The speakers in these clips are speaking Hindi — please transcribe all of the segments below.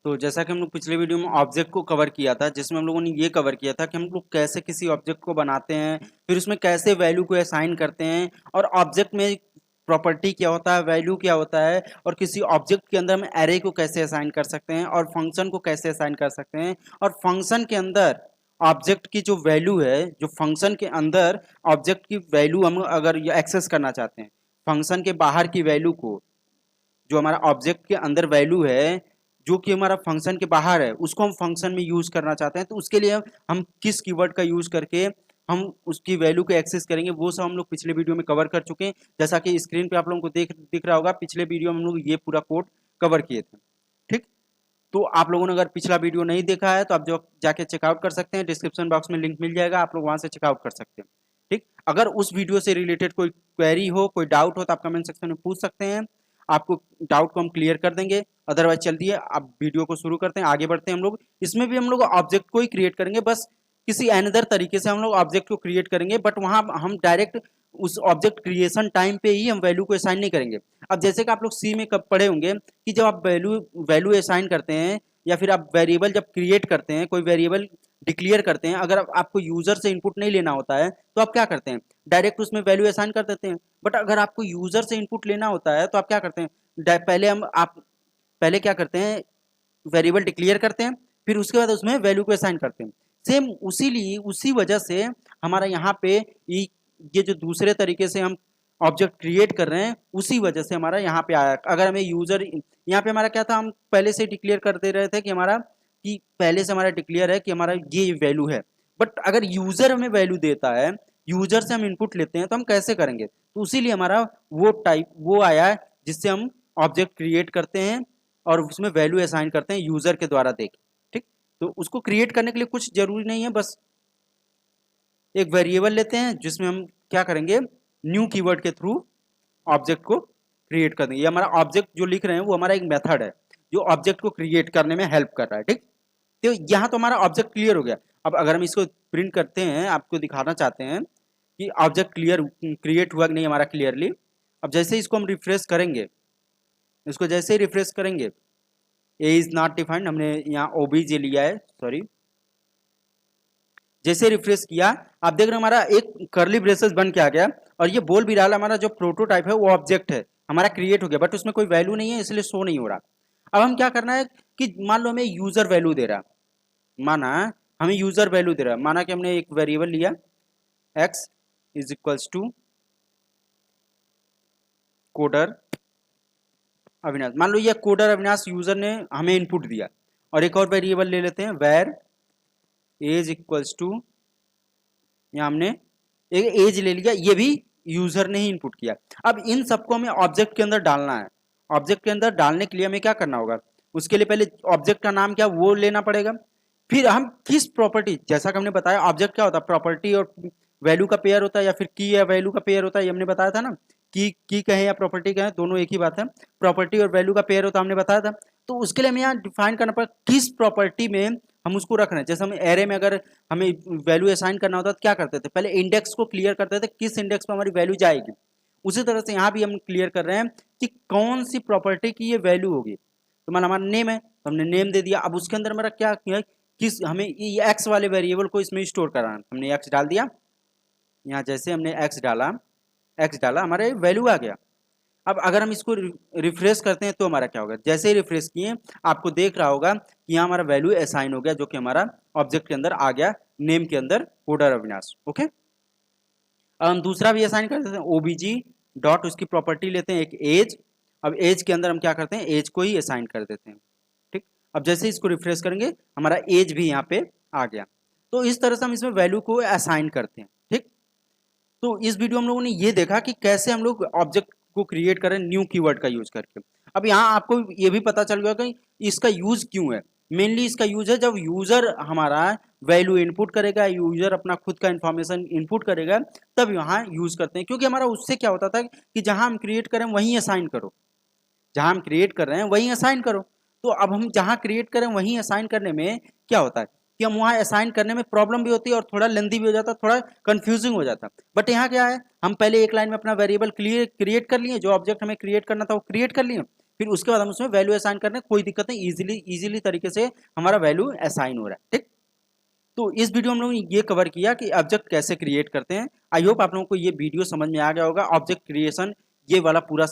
तो जैसा कि हम लोग पिछले वीडियो में ऑब्जेक्ट को कवर किया था, जिसमें हम लोगों ने ये कवर किया था कि हम लोग कैसे किसी ऑब्जेक्ट को बनाते हैं, फिर उसमें कैसे वैल्यू को असाइन करते हैं, और ऑब्जेक्ट में प्रॉपर्टी क्या होता है, वैल्यू क्या होता है, और किसी ऑब्जेक्ट के अंदर हम एरे को कैसे असाइन कर सकते हैं, और फंक्शन को कैसे असाइन कर सकते हैं, और फंक्शन के अंदर ऑब्जेक्ट की जो वैल्यू है, जो फंक्शन के अंदर ऑब्जेक्ट की वैल्यू हम अगर एक्सेस करना चाहते हैं, फंक्शन के बाहर की वैल्यू को, जो हमारा ऑब्जेक्ट के अंदर वैल्यू है जो कि हमारा फंक्शन के बाहर है, उसको हम फंक्शन में यूज करना चाहते हैं, तो उसके लिए हम किस कीवर्ड का यूज करके हम उसकी वैल्यू को एक्सेस करेंगे, वो सब हम लोग पिछले वीडियो में कवर कर चुके हैं। जैसा कि स्क्रीन पे आप लोगों को दिख रहा होगा, पिछले वीडियो में हम लोग ये पूरा कोड कवर किए थे। ठीक, तो आप लोगों ने अगर पिछला वीडियो नहीं देखा है तो आप जो जाके चेकआउट कर सकते हैं, डिस्क्रिप्शन बॉक्स में लिंक मिल जाएगा, आप लोग वहां से चेकआउट कर सकते हैं। ठीक, अगर उस वीडियो से रिलेटेड कोई क्वेरी हो, कोई डाउट हो, तो आप कमेंट सेक्शन में पूछ सकते हैं, आपको डाउट को हम क्लियर कर देंगे। अदरवाइज चलती है, आप वीडियो को शुरू करते हैं, आगे बढ़ते हैं हम लोग। इसमें भी हम लोग ऑब्जेक्ट को ही क्रिएट करेंगे, बस किसी अनदर तरीके से हम लोग ऑब्जेक्ट को क्रिएट करेंगे, बट वहां हम डायरेक्ट उस ऑब्जेक्ट क्रिएशन टाइम पे ही हम वैल्यू को असाइन नहीं करेंगे। अब जैसे कि आप लोग सी में कब पढ़े होंगे कि जब आप वैल्यू वैल्यू असाइन करते हैं, या फिर आप वेरिएबल जब क्रिएट करते हैं, कोई वेरिएबल डिक्लेयर करते हैं, अगर आपको यूजर से इनपुट नहीं लेना होता है तो आप क्या करते हैं, डायरेक्ट उसमें वैल्यू असाइन कर देते हैं। बट अगर आपको यूजर से इनपुट लेना होता है तो आप क्या करते हैं, पहले क्या करते हैं, वेरिएबल डिक्लेयर करते हैं, फिर उसके बाद उसमें वैल्यू को असाइन करते हैं। सेम उसी वजह से हमारा यहाँ पे ये जो दूसरे तरीके से हम ऑब्जेक्ट क्रिएट कर रहे हैं, उसी वजह से हमारा यहाँ पे आया। अगर हमें यूजर, यहाँ पे हमारा क्या था, हम पहले से डिक्लेयर कर दे रहे थे कि पहले से हमारा डिक्लेयर है कि हमारा ये वैल्यू है। बट अगर यूजर हमें वैल्यू देता है, यूजर से हम इनपुट लेते हैं, तो हम कैसे करेंगे, तो इसीलिए हमारा वो आया है जिससे हम ऑब्जेक्ट क्रिएट करते हैं और उसमें वैल्यू असाइन करते हैं यूजर के द्वारा देख। ठीक, तो उसको क्रिएट करने के लिए कुछ जरूरी नहीं है, बस एक वेरिएबल लेते हैं जिसमें हम क्या करेंगे, न्यू कीवर्ड के थ्रू ऑब्जेक्ट को क्रिएट कर देंगे। ये हमारा ऑब्जेक्ट जो लिख रहे हैं वो हमारा एक मेथड है जो ऑब्जेक्ट को क्रिएट करने में हेल्प कर रहा है। ठीक, तो यहाँ तो हमारा ऑब्जेक्ट क्लियर हो गया। अब अगर हम इसको प्रिंट करते हैं, आपको दिखाना चाहते हैं कि ऑब्जेक्ट क्रिएट हुआ कि नहीं हमारा क्लियरली। अब जैसे इसको हम रिफ्रेश करेंगे, इसको जैसे ही रिफ्रेश करेंगे, ए इज नॉट डिफाइंड, हमने यहाँ ओबीजे लिया है, सॉरी। जैसे रिफ्रेश किया, आप देख रहे हैं हमारा एक कर्ली ब्रेसेस बन के आ गया, और ये बोल भी रहा हमारा जो प्रोटोटाइप है वो ऑब्जेक्ट है हमारा क्रिएट हो गया, बट उसमें कोई वैल्यू नहीं है इसलिए शो नहीं हो रहा। अब हम क्या करना है कि मान लो हमें यूजर वैल्यू दे रहा, माना हमें यूजर वैल्यू दे रहा, माना कि हमने एक वेरिएबल लिया x is equals to coder Avinash, मान लो ये कोडर अविनाश यूजर ने हमें इनपुट दिया। और एक और वेरिएबल ले लेते हैं वेर एज इक्वल्स टू, यहाँ हमने एक एज ले लिया, ये भी यूजर ने ही इनपुट किया। अब इन सबको हमें ऑब्जेक्ट के अंदर डालना है। ऑब्जेक्ट के अंदर डालने के लिए हमें क्या करना होगा, उसके लिए पहले ऑब्जेक्ट का नाम क्या वो लेना पड़ेगा, फिर हम किस प्रॉपर्टी, जैसा कि हमने बताया ऑब्जेक्ट क्या होता है, प्रॉपर्टी और वैल्यू का पेयर होता है, या फिर की या वैल्यू का पेयर होता है, ये हमने बताया था ना। की कहें या प्रॉपर्टी कहें, दोनों एक ही बात है, प्रॉपर्टी और वैल्यू का पेयर होता है, हमने बताया था। तो उसके लिए हमें यहाँ डिफाइन करना पड़ेगा किस प्रॉपर्टी में हम उसको रख रहे हैं। जैसे हम एरे में अगर हमें वैल्यू असाइन करना होता तो क्या करते थे, पहले इंडेक्स को क्लियर करते थे, किस इंडेक्स पर हमारी वैल्यू जाएगी। उसी तरह से यहाँ भी हम क्लियर कर रहे हैं कि कौन सी प्रॉपर्टी की ये वैल्यू होगी। तो मान हमारा नेम है तो हमने नेम दे दिया। अब उसके अंदर मेरा क्या किया, किस हमें ये एक्स वाले वेरिएबल को इसमें स्टोर कराना, हमने एक्स डाल दिया। यहाँ जैसे हमने एक्स डाला हमारे वैल्यू आ गया। अब अगर हम इसको रिफ्रेश करते हैं तो हमारा क्या होगा, जैसे ही रिफ्रेश किए आपको देख रहा होगा कि यहाँ हमारा वैल्यू असाइन हो गया, जो कि हमारा ऑब्जेक्ट के अंदर आ गया, नेम के अंदर कोडर अविनाश। ओके, अब हम दूसरा भी असाइन कर देते हैं, ओबीजी डॉट उसकी प्रॉपर्टी लेते हैं एक एज। अब एज के अंदर हम क्या करते हैं, एज को ही असाइन कर देते हैं। ठीक, अब जैसे इसको रिफ्रेश करेंगे हमारा एज भी यहाँ पे आ गया। तो इस तरह से हम इसमें वैल्यू को असाइन करते हैं। ठीक, तो इस वीडियो हम लोगों ने ये देखा कि कैसे हम लोग ऑब्जेक्ट को क्रिएट करें न्यू कीवर्ड का यूज करके। अब यहाँ आपको ये भी पता चल गया कि इसका यूज क्यों है। मेनली इसका यूज है जब यूजर हमारा वैल्यू इनपुट करेगा, यूजर अपना खुद का इंफॉर्मेशन इनपुट करेगा, तब यहाँ यूज करते हैं। क्योंकि हमारा उससे क्या होता था कि जहां हम क्रिएट करें वहीं असाइन करो, जहां हम क्रिएट कर रहे हैं वहीं असाइन करो। तो अब हम जहां क्रिएट करें वहीं असाइन करने में क्या होता है कि हम वहां असाइन करने में प्रॉब्लम भी होती है और थोड़ा लेंदी भी हो जाता है, थोड़ा कंफ्यूजिंग हो जाता है। बट यहाँ क्या है, हम पहले एक लाइन में अपना वेरिएबल क्रिएट कर लिए, जो ऑब्जेक्ट हमें क्रिएट करना था वो क्रिएट कर लिए। फिर उसके बाद हम उसमें वैल्यू असाइन करने, कोई दिक्कत नहीं, इजीली तरीके से हमारा वैल्यू असाइन हो रहा है। ठीक, तो इस वीडियो में हम लोग ये कवर किया कि ऑब्जेक्ट कैसे क्रिएट करते हैं। आई होप आप लोगों को ये वीडियो समझ में आ गया होगा, ऑब्जेक्ट क्रिएशन ये वाला पूरा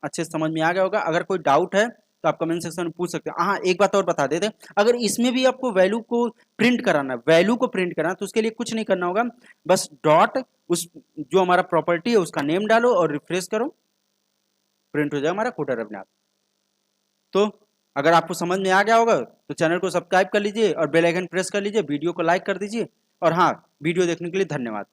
अच्छे से समझ में आ गया होगा। अगर कोई डाउट है तो आप कमेंट सेक्शन में पूछ सकते हैं। हाँ, एक बात और बता देते हैं, अगर इसमें भी आपको वैल्यू को प्रिंट कराना है, वैल्यू को प्रिंट कराना है, तो उसके लिए कुछ नहीं करना होगा, बस डॉट उस जो हमारा प्रॉपर्टी है उसका नेम डालो और रिफ्रेश करो, प्रिंट हो जाएगा हमारा कोडर अपने आप। तो अगर आपको समझ में आ गया होगा तो चैनल को सब्सक्राइब कर लीजिए और बेल आइकन प्रेस कर लीजिए, वीडियो को लाइक कर दीजिए, और हाँ, वीडियो देखने के लिए धन्यवाद।